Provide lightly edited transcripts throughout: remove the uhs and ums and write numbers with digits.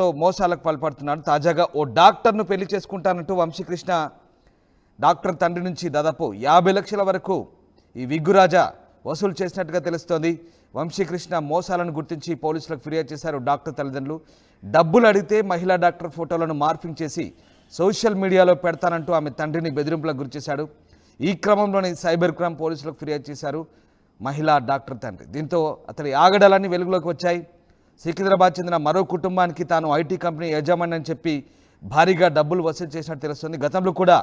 తో మోసాలకు పాల్పడుతున్నాడు. తాజాగా ఓ డాక్టర్ను పెళ్లి చేసుకుంటానంటూ వంశీకృష్ణ డాక్టర్ తండ్రి నుంచి దాదాపు 50 లక్షల వరకు ఈ విగ్గురాజా వసూలు చేసినట్టుగా తెలుస్తోంది. వంశీకృష్ణ మోసాలను గుర్తించి పోలీసులకు ఫిర్యాదు చేశారు డాక్టర్ తల్లిదండ్రులు. డబ్బులు అడిగితే మహిళా డాక్టర్ ఫోటోలను మార్ఫింగ్ చేసి సోషల్ మీడియాలో పెడతానంటూ ఆమె తండ్రిని బెదిరింపులకు గురిచేశాడు. ఈ క్రమంలోనే సైబర్ క్రైమ్ పోలీసులకు ఫిర్యాదు చేశారు మహిళా డాక్టర్ తండ్రి. దీంతో అతడి ఆగడాలన్నీ వెలుగులోకి వచ్చాయి. సికింద్రాబాద్ చెందిన మరో కుటుంబానికి తాను ఐటీ కంపెనీ యజమాని అని చెప్పి భారీగా డబ్బులు వసూలు చేసినట్టు తెలుస్తుంది. గతంలో కూడా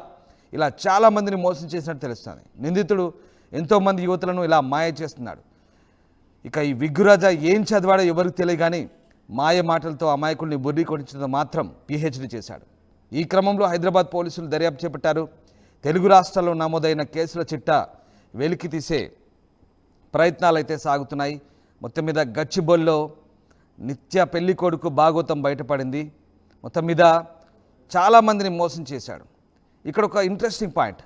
ఇలా చాలామందిని మోసం చేసినట్టు తెలుస్తుంది. నిందితుడు ఎంతోమంది యువతులను ఇలా మాయ చేస్తున్నాడు. ఇక ఈ విగ్గురాజా ఏం చదివాడో ఎవరికి తెలియదు కానీ మాయ మాటలతో అమాయకుల్ని బుర్రి కొట్టించడంతో మాత్రం పిహెచ్డి చేశాడు. ఈ క్రమంలో హైదరాబాద్ పోలీసులు దర్యాప్తు చేపట్టారు. తెలుగు రాష్ట్రాల్లో నమోదైన కేసుల చిట్టా వెలికి తీసే ప్రయత్నాలు అయితే సాగుతున్నాయి. మొత్తం మీద గచ్చిబౌలిలో నిత్య పెళ్లి కొడుకు భాగోతం బయటపడింది. మొత్తం మీద చాలామందిని మోసం చేశాడు. ఇక్కడ ఒక ఇంట్రెస్టింగ్ పాయింట్,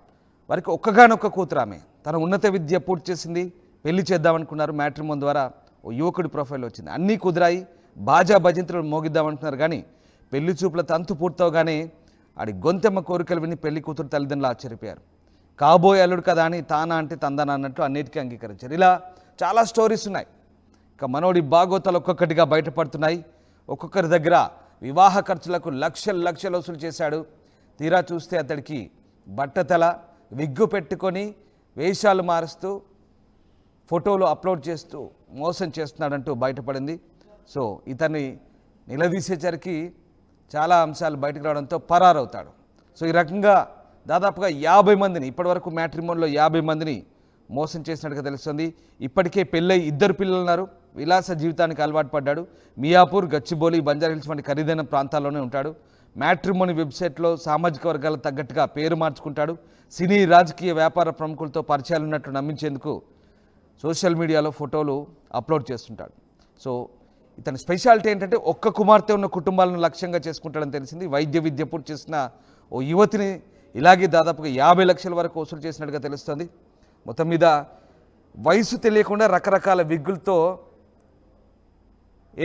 వారికి ఒక్కగానొక్క కూతురు ఆమె. తన ఉన్నత విద్య పూర్తి చేసింది, పెళ్లి చేద్దామనుకున్నారు. మ్యాట్రిమోన్ ద్వారా ఓ యువకుడి ప్రొఫైల్ వచ్చింది. అన్నీ కుదిరాయి, బాజా భజంతులు మోగిద్దామనుకున్నారు. కానీ పెళ్లి చూపుల తంతు పూర్తవగానే ఆడి గొంతెమ్మ కోరికలు విని పెళ్లి కూతురు తల్లిదండ్రులు ఆశ్చర్యపోయారు. కాబోయే అల్లుడు కదా అని తానా అంటే తందానా అన్నట్టు అన్నిటికీ అంగీకరించారు. ఇలా చాలా స్టోరీస్ ఉన్నాయి. ఇక మనోడి బాగోతాలు ఒక్కొక్కటిగా బయటపడుతున్నాయి. ఒక్కొక్కరి దగ్గర వివాహ ఖర్చులకు లక్షలు వసూలు చేశాడు. తీరా చూస్తే అతడికి బట్టతల, విగ్గు పెట్టుకొని వేషాలు మారుస్తూ ఫోటోలు అప్లోడ్ చేస్తూ మోసం చేస్తున్నాడంటూ బయటపడింది. సో ఇతన్ని నిలదీసేసరికి చాలా అంశాలు బయటకు రావడంతో పరారవుతాడు. సో ఈ రకంగా దాదాపుగా 50 మందిని ఇప్పటివరకు మ్యాట్రిమోన్లో 50 మందిని మోసం చేసినట్టుగా తెలుస్తుంది. ఇప్పటికే పెళ్ళై 2 పిల్లలు ఉన్నారు. విలాస జీవితానికి అలవాటు పడ్డాడు. మియాపూర్, గచ్చిబౌలి, బంజారాహిల్స్ వంటి ఖరీదైన ప్రాంతాల్లోనే ఉంటాడు. మ్యాట్రిమోని వెబ్సైట్లో సామాజిక వర్గాలకు తగ్గట్టుగా పేరు మార్చుకుంటాడు. సినీ, రాజకీయ, వ్యాపార ప్రముఖులతో పరిచయాలు ఉన్నట్టు నమ్మించేందుకు సోషల్ మీడియాలో ఫోటోలు అప్లోడ్ చేస్తుంటాడు. సో ఇతని స్పెషాలిటీ ఏంటంటే ఒక్క కుమార్తె ఉన్న కుటుంబాలను లక్ష్యంగా చేసుకుంటాడని తెలిసింది. వైద్య విద్య పూర్తి చేసిన ఓ యువతిని ఇలాగే దాదాపుగా 50 లక్షల వరకు వసూలు చేసినట్టుగా తెలుస్తుంది. మొత్తం మీద వయసు తెలియకుండా రకరకాల విగ్గులతో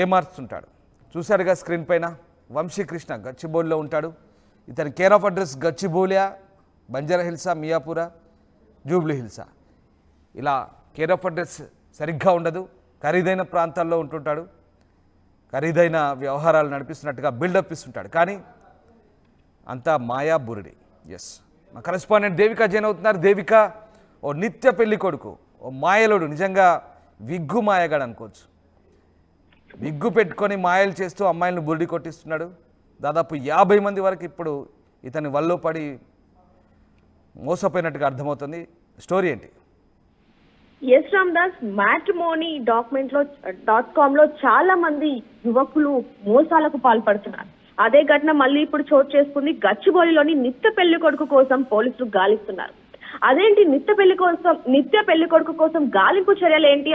ఏమార్చుతుంటాడు. చూశాడుగా స్క్రీన్ పైన వంశీకృష్ణ గచ్చిబౌలిలో ఉంటాడు. ఇతని కేర్ ఆఫ్ అడ్రస్ గచ్చిబౌలియా, బంజారాహిల్సా, మియాపురా, జూబ్లీ హిల్సా. ఇలా కేర్ ఆఫ్ అడ్రస్ సరిగ్గా ఉండదు. ఖరీదైన ప్రాంతాల్లో ఉంటుంటాడు. ఖరీదైన వ్యవహారాలు నడిపిస్తున్నట్టుగా బిల్డప్ ఇస్తుంటాడు. కానీ అంతా మాయా బురిడి. ఎస్, మా కరెస్పాండెంట్ దేవిక జైన్ అవుతున్నారు. దేవిక, ఓ నిత్య పెళ్లి కొడుకు, ఓ మాయలోడు, నిజంగా విగ్గు మాయగాడు అనుకోవచ్చు. విగ్గు పెట్టుకొని మాయలు చేస్తూ అమ్మాయిలను బురిడి కొట్టిస్తున్నాడు. దాదాపు 50 మంది వరకు ఇప్పుడు ఇతని వల్లో పడి మోసపోయినట్టుగా అర్థమవుతుంది. స్టోరీ ఏంటి? ఎస్ రామ్దాస్, matrimony.com లో చాలా మంది యువకులు మోసాలకు పాల్పడుతున్నారు. అదే ఘటన మళ్ళీ ఇప్పుడు చోటు చేసుకుంది. గచ్చిబౌలిలోని నిత్య పెళ్లి కొడుకు కోసం పోలీసులు గాలిస్తున్నారు. అదేంటి నిత్య పెళ్లి కొడుకు కోసం గాలింపు చర్యలు ఏంటి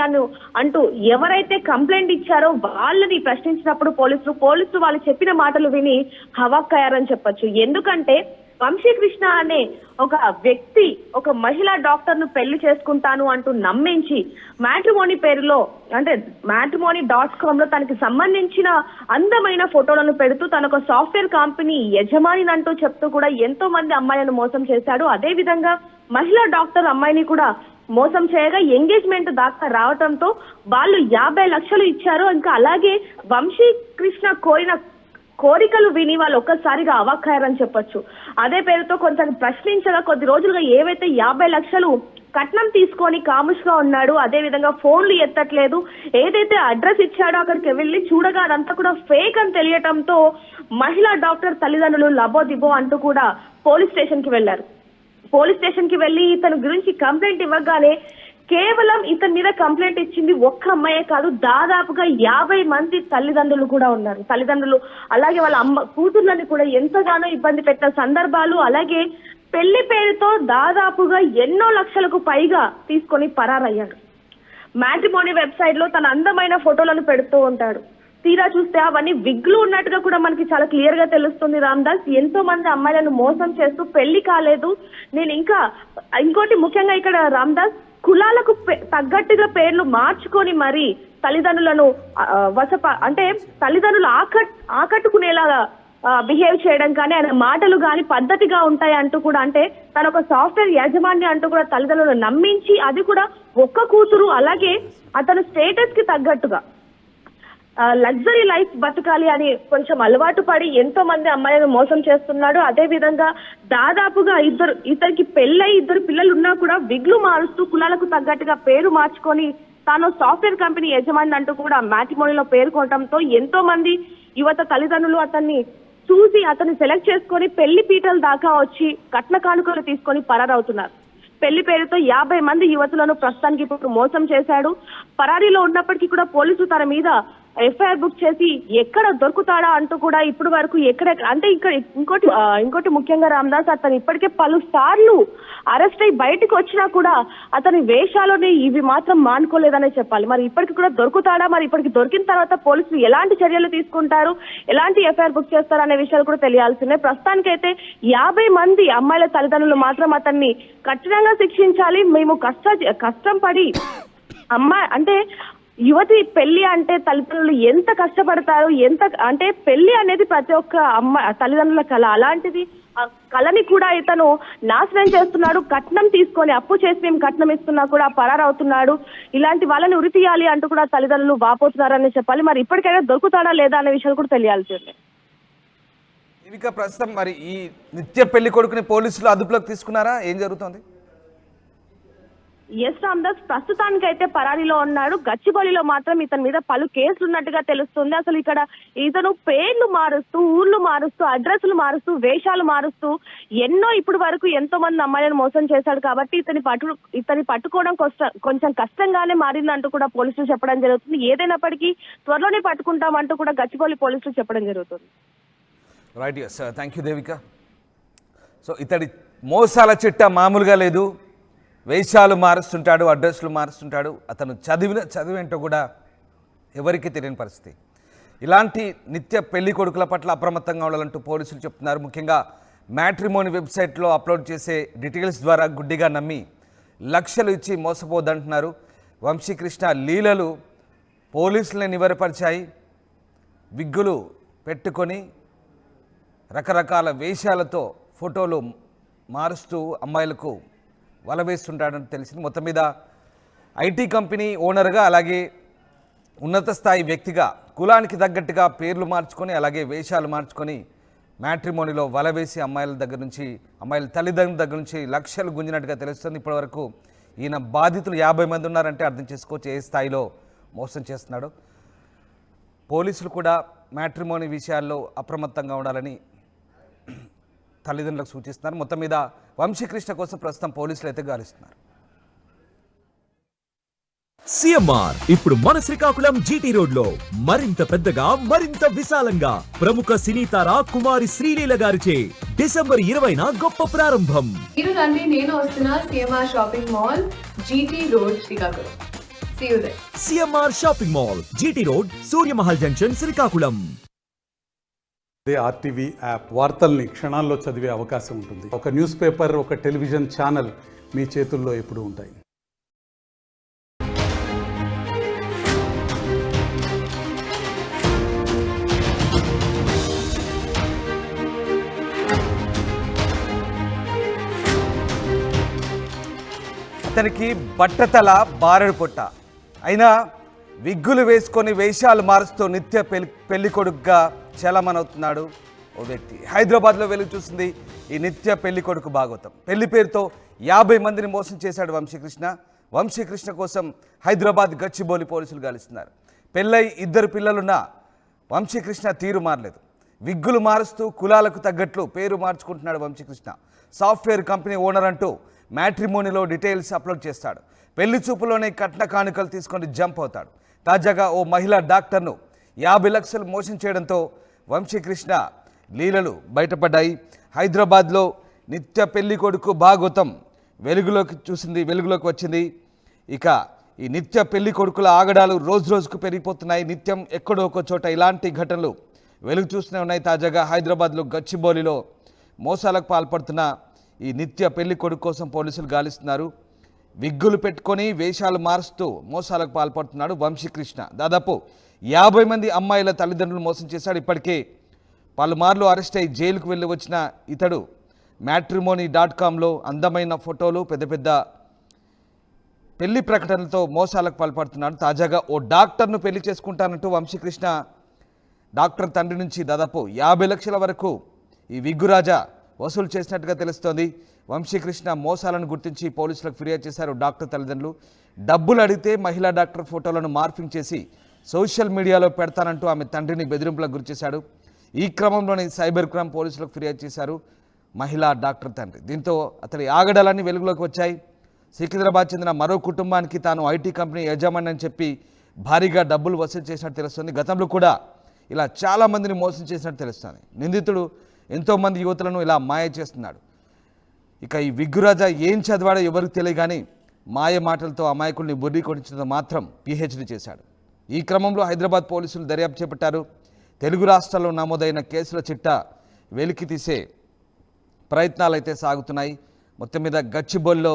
అంటూ ఎవరైతే కంప్లైంట్ ఇచ్చారో వాళ్ళని ప్రశ్నించినప్పుడు పోలీసులు వాళ్ళు చెప్పిన మాటలు విని హవాక్కయ్యారని చెప్పొచ్చు. ఎందుకంటే వంశీకృష్ణ అనే ఒక వ్యక్తి ఒక మహిళా డాక్టర్ ను పెళ్లి చేసుకుంటాను అంటూ నమ్మించి మ్యాట్రిమోనీ పేరులో అంటే matrimony.com లో తనకి సంబంధించిన అందమైన ఫోటోలను పెడుతూ తన ఒక సాఫ్ట్వేర్ కంపెనీ యజమాని అంటూ చెప్తూ కూడా ఎంతో మంది అమ్మాయిలను మోసం చేశాడు. అదే విధంగా మహిళా డాక్టర్ అమ్మాయిని కూడా మోసం చేయగా ఎంగేజ్మెంట్ దాకా రావడంతో వాళ్ళు 50 లక్షలు ఇచ్చారు. ఇంకా అలాగే వంశీకృష్ణ కోరికలు విని వాళ్ళు ఒక్కసారిగా అవాక్కయ్యారని చెప్పొచ్చు. అదే పేరుతో కొంచెం ప్రశ్నించగా కొద్ది రోజులుగా ఏవైతే 50 లక్షలు కట్నం తీసుకొని కాముష్గా ఉన్నాడు, అదే విధంగా ఫోన్లు ఎత్తట్లేదు, ఏదైతే అడ్రస్ ఇచ్చాడో అక్కడికి వెళ్ళి చూడగా అదంతా కూడా ఫేక్ అని తెలియటంతో మహిళా డాక్టర్ తల్లిదండ్రులు లబోదిబో అంటూ కూడా పోలీస్ స్టేషన్ కి వెళ్లారు. పోలీస్ స్టేషన్ కి వెళ్లి ఇతని గురించి కంప్లైంట్ ఇవ్వగానే కేవలం ఇతని మీద కంప్లైంట్ ఇచ్చింది ఒక్క అమ్మాయే కాదు, దాదాపుగా 50 మంది తల్లిదండ్రులు కూడా ఉన్నారు. తల్లిదండ్రులు అలాగే వాళ్ళ కూతుర్లని కూడా ఎంతగానో ఇబ్బంది పెట్టిన సందర్భాలు, అలాగే పెళ్లి పేరుతో దాదాపుగా ఎన్నో లక్షలకు పైగా తీసుకొని పరారయ్యాడు. మ్యాట్రిమోనీ వెబ్సైట్ లో తన అందమైన ఫోటోలను పెడుతూ ఉంటాడు. తీరా చూస్తే అవన్నీ విగ్లు ఉన్నట్టుగా కూడా మనకి చాలా క్లియర్ గా తెలుస్తుంది. రామ్దాస్, ఎంతో మంది అమ్మాయిలను మోసం చేస్తూ పెళ్లి కాలేదు. నేను ఇంకోటి ముఖ్యంగా ఇక్కడ రామ్దాస్ కులాలకు తగ్గట్టుగా పేర్లు మార్చుకొని మరి తల్లిదండ్రులను అంటే తల్లిదండ్రులు ఆకట్టుకునేలాగా బిహేవ్ చేయడం కానీ ఆయన మాటలు కానీ పద్ధతిగా ఉంటాయి అంటూ కూడా, అంటే తన ఒక సాఫ్ట్వేర్ యాజమాన్య అంటూ కూడా తల్లిదండ్రులను నమ్మించి, అది కూడా ఒక్క కూతురు, అలాగే అతను స్టేటస్ కి తగ్గట్టుగా లగ్జరీ లైఫ్ బతకాలి అని కొంచెం అలవాటు పడి ఎంతో మంది అమ్మాయిలను మోసం చేస్తున్నాడు. అదే విధంగా దాదాపుగా ఇతనికి పెళ్ళై 2 పిల్లలు ఉన్నా కూడా విగ్లు మారుస్తూ కులాలకు తగ్గట్టుగా పేరు మార్చుకొని తాను సాఫ్ట్వేర్ కంపెనీ యజమాని అంటూ కూడా మ్యాట్రిమోనీలో పేర్కొనడంతో ఎంతో మంది యువత తల్లిదండ్రులు అతన్ని చూసి అతన్ని సెలెక్ట్ చేసుకొని పెళ్లి పీటల దాకా వచ్చి కట్న కానుకలు తీసుకొని పరారవుతున్నారు. పెళ్లి పేరుతో 50 మంది యువతులను ప్రస్తుతానికి ఇప్పుడు మోసం చేశాడు. పరారీలో ఉన్నప్పటికీ కూడా పోలీసులు తన మీద ఎఫ్ఐఆర్ బుక్ చేసి ఎక్కడ దొరుకుతాడా అంటూ కూడా ఇప్పుడు వరకు అంటే ఇక్కడ ఇంకోటి ముఖ్యంగా రామదాస్, అతను ఇప్పటికే పలు సార్లు అరెస్ట్ అయి బయటకు వచ్చినా కూడా అతని వేషాలని ఇవి మాత్రం మానుకోలేదనే చెప్పాలి. మరి ఇప్పటికి కూడా దొరుకుతాడా? మరి ఇప్పటికి దొరికిన తర్వాత పోలీసులు ఎలాంటి చర్యలు తీసుకుంటారు, ఎలాంటి ఎఫ్ఐఆర్ బుక్ చేస్తారు అనే విషయాలు కూడా తెలియాల్సిందే. ప్రస్తుతానికైతే 50 మంది అమ్మాయిల తల్లిదండ్రులు మాత్రం అతన్ని కఠినంగా శిక్షించాలి. మేము కష్టం పడి అంటే యువతి పెళ్లి అంటే తల్లిదండ్రులు ఎంత కష్టపడతారు, అంటే పెళ్లి అనేది ప్రతి ఒక్క తల్లిదండ్రుల కళ. అలాంటిది ఆ కళని కూడా ఇతను నాశనం చేస్తున్నాడు. కట్నం తీసుకొని అప్పు చేసి మేము కట్నం ఇస్తున్నా కూడా పరారవుతున్నాడు. ఇలాంటి వాళ్ళని ఉరి తీయాలి అంటూ కూడా తల్లిదండ్రులు వాపోతున్నారని చెప్పాలి. మరి ఇప్పటికైనా దొరుకుతాడా లేదా అనే విషయాలు కూడా తెలియాల్సిందే. ఇక ప్రస్తుతం మరి ఈ నిత్య పెళ్లి కొడుకుని పోలీసులు అదుపులోకి తీసుకున్నారా? ఏం జరుగుతోంది? ఎస్ రామదాస్, ప్రస్తుతానికైతే పరారీలో ఉన్నాడు. గచ్చిబౌలిలో మాత్రం ఇతని మీద పలు కేసులు ఉన్నట్టుగా తెలుస్తుంది. అసలు ఇక్కడ ఇతను పేర్లు మారుస్తూ, ఊర్లు మారుస్తూ, అడ్రస్లు మారుస్తూ, వేషాలు మారుస్తూ ఇప్పుడు వరకు ఎంతో మంది అమ్మాయిలను మోసం చేశాడు. కాబట్టి ఇతని పట్టుకోవడం కొంచెం కష్టంగానే మారిందంటూ కూడా పోలీసులు చెప్పడం జరుగుతుంది. ఏదైనప్పటికీ త్వరలోనే పట్టుకుంటామంటూ కూడా గచ్చిబౌలి పోలీసులు చెప్పడం జరుగుతుంది. Right, yes, thank you Devika. So ఇతడి మోసాల చిట్ట మామూలుగా లేదు. వేషాలు మారుస్తుంటాడు, అడ్రస్లు మారుస్తుంటాడు. అతను చదివేంటో కూడా ఎవరికి తెలియని పరిస్థితి. ఇలాంటి నిత్య పెళ్లి కొడుకుల పట్ల అప్రమత్తంగా ఉండాలంటూ పోలీసులు చెప్తున్నారు. ముఖ్యంగా మ్యాట్రిమోని వెబ్సైట్లో అప్లోడ్ చేసే డీటెయిల్స్ ద్వారా గుడ్డిగా నమ్మి లక్షలు ఇచ్చి మోసపోద్దంటున్నారు. వంశీకృష్ణ లీలలు పోలీసులని నివరపరిచాయి. విగ్గులు పెట్టుకొని రకరకాల వేషాలతో ఫోటోలు మారుస్తూ అమ్మాయిలకు వలవేస్తుంటాడని తెలిసింది. మొత్తం మీద ఐటీ కంపెనీ ఓనర్గా, అలాగే ఉన్నత స్థాయి వ్యక్తిగా కులానికి తగ్గట్టుగా పేర్లు మార్చుకొని, అలాగే వేషాలు మార్చుకొని మ్యాట్రిమోనీలో వలవేసి అమ్మాయిల తల్లిదండ్రుల దగ్గర నుంచి లక్షలు గుంజినట్టుగా తెలుస్తుంది. ఇప్పటివరకు ఈయన బాధితులు 50 మంది ఉన్నారంటే అర్థం చేసుకోవచ్చు ఏ స్థాయిలో మోసం చేస్తున్నాడు. పోలీసులు కూడా మ్యాట్రిమోనీ విషయాల్లో అప్రమత్తంగా ఉండాలని తల్లిదండ్రులకు సూచిస్తున్నారు. మొత్తం మీద వంశీకృష్ణ కోసం ప్రస్తుతం పోలీసులు అయితే గాలిస్తున్నారు. సిఎంఆర్ ఇప్పుడు మన శ్రీకాకుళం జీటీ రోడ్ లో మరింత పెద్దగా, మరింత విశాలంగా ప్రముఖ సినీ తార కుమారి శ్రీలీల గారిచే డిసెంబర్ 20న గొప్ప ప్రారంభం. మీరు రండి, నేను వస్తున్నా CMR shopping mall, GT road, Srikakulam. See you there. CMR shopping mall, GT road, Suryamahal junction, Srikakulam. RTV app వార్తల్ని క్షణాల్లో చదివే అవకాశం ఉంటుంది. ఒక న్యూస్ పేపర్, ఒక టెలివిజన్ ఛానల్ మీ చేతుల్లో ఎప్పుడూ ఉంటాయి. అతనికి బట్టతల, బారెడు పొట్ట అయినా విగ్గులు వేసుకొని వేషాలు మారుస్తూ నిత్య పెళ్లి కొడుకుగా చలమనవుతున్నాడు ఓ వ్యక్తి. హైదరాబాద్లో వెలుగు చూసింది ఈ నిత్య పెళ్లి కొడుకు భాగవతం. పెళ్లి పేరుతో 50 మందిని మోసం చేశాడు వంశీకృష్ణ కోసం హైదరాబాద్ గచ్చిబౌలి పోలీసులు గాలిస్తున్నారు. పెళ్ళై 2 పిల్లలున్న వంశీకృష్ణ తీరు మారలేదు. విగ్గులు మారుస్తూ కులాలకు తగ్గట్లు పేరు మార్చుకుంటున్నాడు వంశీకృష్ణ. సాఫ్ట్వేర్ కంపెనీ ఓనర్ అంటూ మ్యాట్రిమోనీలో డీటెయిల్స్ అప్లోడ్ చేస్తాడు. పెళ్లి చూపులోనే కట్న కానుకలు తీసుకొని జంప్ అవుతాడు. తాజాగా ఓ మహిళా డాక్టర్ను 50 లక్షలు మోసం చేయడంతో వంశీకృష్ణ లీలలు బయటపడ్డాయి. హైదరాబాద్లో నిత్య పెళ్లి కొడుకు భాగవతం వెలుగులోకి వచ్చింది. ఇక ఈ నిత్య పెళ్లి కొడుకుల ఆగడాలు రోజుకు పెరిగిపోతున్నాయి. నిత్యం ఎక్కడో ఒక చోట ఇలాంటి ఘటనలు వెలుగు చూస్తూనే ఉన్నాయి. తాజాగా హైదరాబాద్లో గచ్చిబౌలిలో మోసాలకు పాల్పడుతున్న ఈ నిత్య పెళ్లి కొడుకు కోసం పోలీసులు గాలిస్తున్నారు. విగ్గులు పెట్టుకొని వేషాలు మారుస్తూ మోసాలకు పాల్పడుతున్నాడు వంశీకృష్ణ. దాదాపు 50 మంది అమ్మాయిల తల్లిదండ్రులు మోసం చేశాడు. ఇప్పటికే పలుమార్లు అరెస్ట్ అయి జైలుకు వెళ్ళి వచ్చిన ఇతడు matrimony.comలో అందమైన ఫోటోలు, పెద్ద పెద్ద పెళ్లి ప్రకటనలతో మోసాలకు పాల్పడుతున్నాడు. తాజాగా ఓ డాక్టర్ను పెళ్లి చేసుకుంటానంటూ వంశీకృష్ణ డాక్టర్ తండ్రి నుంచి దాదాపు 50 లక్షల వరకు ఈ విగ్గురాజా వసూలు చేసినట్టుగా తెలుస్తోంది. వంశీకృష్ణ మోసాలను గుర్తించి పోలీసులకు ఫిర్యాదు చేశారు డాక్టర్ తల్లిదండ్రులు. డబ్బులు అడిగితే మహిళా డాక్టర్ ఫోటోలను మార్ఫింగ్ చేసి సోషల్ మీడియాలో పెడతానంటూ ఆమె తండ్రిని బెదిరింపులకు గురిచేశాడు. ఈ క్రమంలోనే సైబర్ క్రైమ్ పోలీసులకు ఫిర్యాదు చేశారు మహిళా డాక్టర్ తండ్రి. దీంతో అతడి ఆగడాలన్నీ వెలుగులోకి వచ్చాయి. సికింద్రాబాద్ చెందిన మరో కుటుంబానికి తాను ఐటీ కంపెనీ యజమాని అని చెప్పి భారీగా డబ్బులు వసూలు చేసినట్టు తెలుస్తుంది. గతంలో కూడా ఇలా చాలామందిని మోసం చేసినట్టు తెలుస్తుంది. నిందితుడు ఎంతోమంది యువతులను ఇలా మాయ చేస్తున్నాడు. ఇక ఈ విగ్గురాజా ఏం చదివాడో ఎవరికి తెలియ కానీ మాయ మాటలతో అమాయకుల్ని బుర్రి కొట్టించడం మాత్రం పిహెచ్డి చేశాడు. ఈ క్రమంలో హైదరాబాద్ పోలీసులు దర్యాప్తు చేపట్టారు. తెలుగు రాష్ట్రాల్లో నమోదైన కేసుల చిట్టా వెలికి తీసే ప్రయత్నాలు అయితే సాగుతున్నాయి. మొత్తం మీద గచ్చిబౌలిలో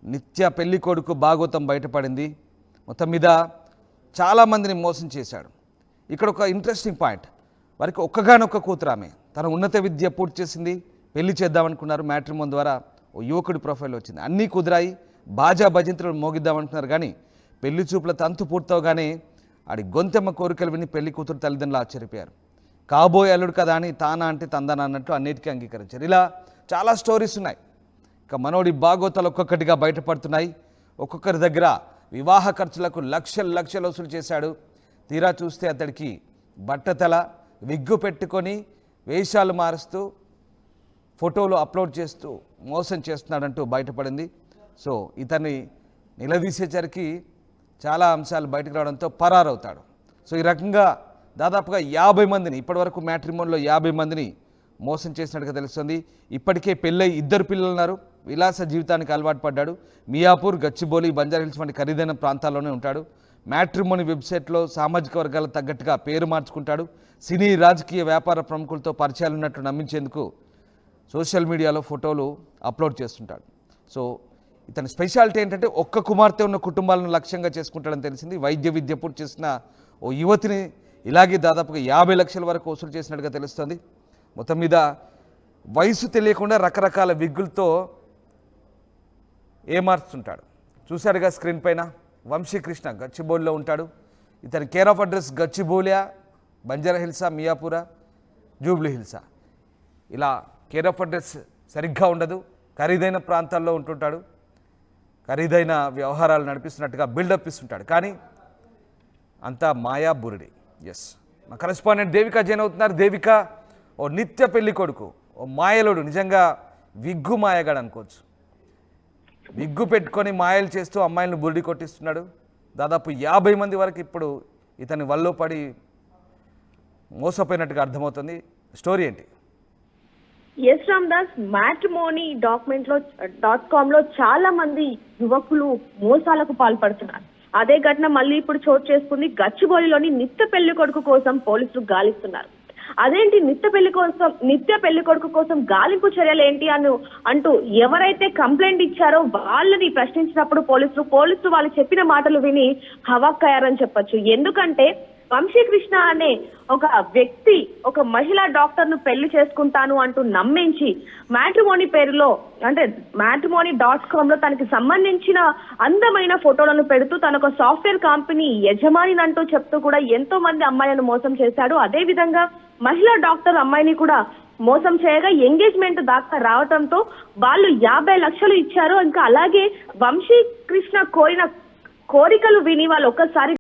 నిత్య పెళ్లి కొడుకు భాగోతం బయటపడింది. మొత్తం మీద చాలామందిని మోసం చేశాడు. ఇక్కడ ఒక ఇంట్రెస్టింగ్ పాయింట్, వారికి ఒక్కగానొక్క కూతురు ఆమె. తన ఉన్నత విద్య పూర్తి చేసింది, పెళ్లి చేద్దామనుకున్నారు. మ్యాట్రిమోన్ ద్వారా ఓ యువకుడి ప్రొఫైల్ వచ్చింది. అన్నీ కుదిరాయి, బాజా భజంత్రులు మోగిద్దామనుకున్నారు. కానీ పెళ్లి చూపుల తంతు పూర్తవగానే ఆడి గొంతెమ్మ కోరికలు విని పెళ్లి కూతురు తల్లిదండ్రులు ఆశ్చర్యపోయారు. కాబోయే అల్లుడు కదా అని తానా అంటే తందానా అన్నట్టు అన్నిటికీ అంగీకరించారు. ఇలా చాలా స్టోరీస్ ఉన్నాయి. ఇక మనోడి బాగోతాలు ఒక్కొక్కటిగా బయటపడుతున్నాయి. ఒక్కొక్కరి దగ్గర వివాహ ఖర్చులకు లక్షలు వసూలు చేశాడు. తీరా చూస్తే అతడికి బట్టతల, విగ్గు పెట్టుకొని వేషాలు మారుస్తూ ఫోటోలు అప్లోడ్ చేస్తూ మోసం చేస్తున్నాడంటూ బయటపడింది. సో ఇతన్ని నిలదీసేసరికి చాలా అంశాలు బయటకు రావడంతో పరారవుతాడు. సో ఈ రకంగా దాదాపుగా 50 మందిని ఇప్పటివరకు మ్యాట్రిమోన్లో 50 మందిని మోసం చేసినట్టుగా తెలుస్తుంది. ఇప్పటికే పెళ్ళై 2 పిల్లలు ఉన్నారు. విలాస జీవితానికి అలవాటు పడ్డాడు. మియాపూర్, గచ్చిబౌలి, బంజారాహిల్స్ వంటి ఖరీదైన ప్రాంతాల్లోనే ఉంటాడు. మ్యాట్రిమోని వెబ్సైట్లో సామాజిక వర్గాలకు తగ్గట్టుగా పేరు మార్చుకుంటాడు. సినీ, రాజకీయ, వ్యాపార ప్రముఖులతో పరిచయాలు ఉన్నట్టు నమ్మించేందుకు సోషల్ మీడియాలో ఫోటోలు అప్లోడ్ చేస్తుంటాడు. సో ఇతని స్పెషాలిటీ ఏంటంటే ఒక్క కుమార్తె ఉన్న కుటుంబాలను లక్ష్యంగా చేసుకుంటాడని తెలిసింది. వైద్య విద్య పూర్తి చేసిన ఓ యువతిని ఇలాగే దాదాపుగా 50 లక్షల వరకు వసూలు చేసినట్టుగా తెలుస్తుంది. మొత్తం మీద వయసు తెలియకుండా రకరకాల విగ్గులతో ఏమార్చుతుంటాడు. చూశాడుగా స్క్రీన్ పైన వంశీకృష్ణ గచ్చిబౌలిలో ఉంటాడు. ఇతని కేర్ ఆఫ్ అడ్రస్ గచ్చిబౌలియా, బంజారాహిల్సా, మియాపురా, జూబ్లీ హిల్సా. ఇలా కేర్ ఆఫ్ అడ్రస్ సరిగ్గా ఉండదు. ఖరీదైన ప్రాంతాల్లో ఉంటుంటాడు. ఖరీదైన వ్యవహారాలు నడిపిస్తున్నట్టుగా బిల్డప్ ఇస్తుంటాడు. కానీ అంతా మాయా బురుడి. ఎస్, మా కరెస్పాండెంట్ దేవిక జైన్ అవుతున్నారు. దేవిక, ఓ నిత్య పెళ్లి కొడుకు, ఓ మాయలోడు, నిజంగా విగ్గు మాయగాడు అనుకోవచ్చు. విగ్గు పెట్టుకొని మాయలు చేస్తూ అమ్మాయిలను బురిడి కొట్టిస్తున్నాడు. దాదాపు 50 మంది వరకు ఇప్పుడు ఇతని వల్లో పడి మోసపోయినట్టుగా అర్థమవుతుంది. స్టోరీ ఏంటి? ఎస్ రామ్దాస్, matrimony.com లో చాలా మంది యువకులు మోసాలకు పాల్పడుతున్నారు. అదే ఘటన మళ్ళీ ఇప్పుడు చోటు చేసుకుంది. గచ్చిబౌలిలోని నిత్య పెళ్లి కొడుకు కోసం పోలీసులు గాలిస్తున్నారు. అదేంటి నిత్య పెళ్లి కొడుకు కోసం గాలింపు చర్యలు ఏంటి అంటూ ఎవరైతే కంప్లైంట్ ఇచ్చారో వాళ్ళని ప్రశ్నించినప్పుడు పోలీసులు వాళ్ళు చెప్పిన మాటలు విని హవాక్కయ్యారని చెప్పొచ్చు. ఎందుకంటే వంశీకృష్ణ అనే ఒక వ్యక్తి ఒక మహిళా డాక్టర్ ను పెళ్లి చేసుకుంటాను అంటూ నమ్మించి మ్యాట్రిమోనీ పేరులో అంటే matrimony.com లో తనకి సంబంధించిన అందమైన ఫోటోలను పెడుతూ తన ఒక సాఫ్ట్వేర్ కంపెనీ యజమాని అంటూ చెప్తూ కూడా ఎంతో మంది అమ్మాయిలను మోసం చేశాడు. అదే విధంగా మహిళా డాక్టర్ అమ్మాయిని కూడా మోసం చేయగా ఎంగేజ్మెంట్ దాకా రావడంతో వాళ్ళు 50 లక్షలు ఇచ్చారు. ఇంకా అలాగే వంశీకృష్ణ కోరిన కోరికలు విని వాళ్ళు ఒక్కసారి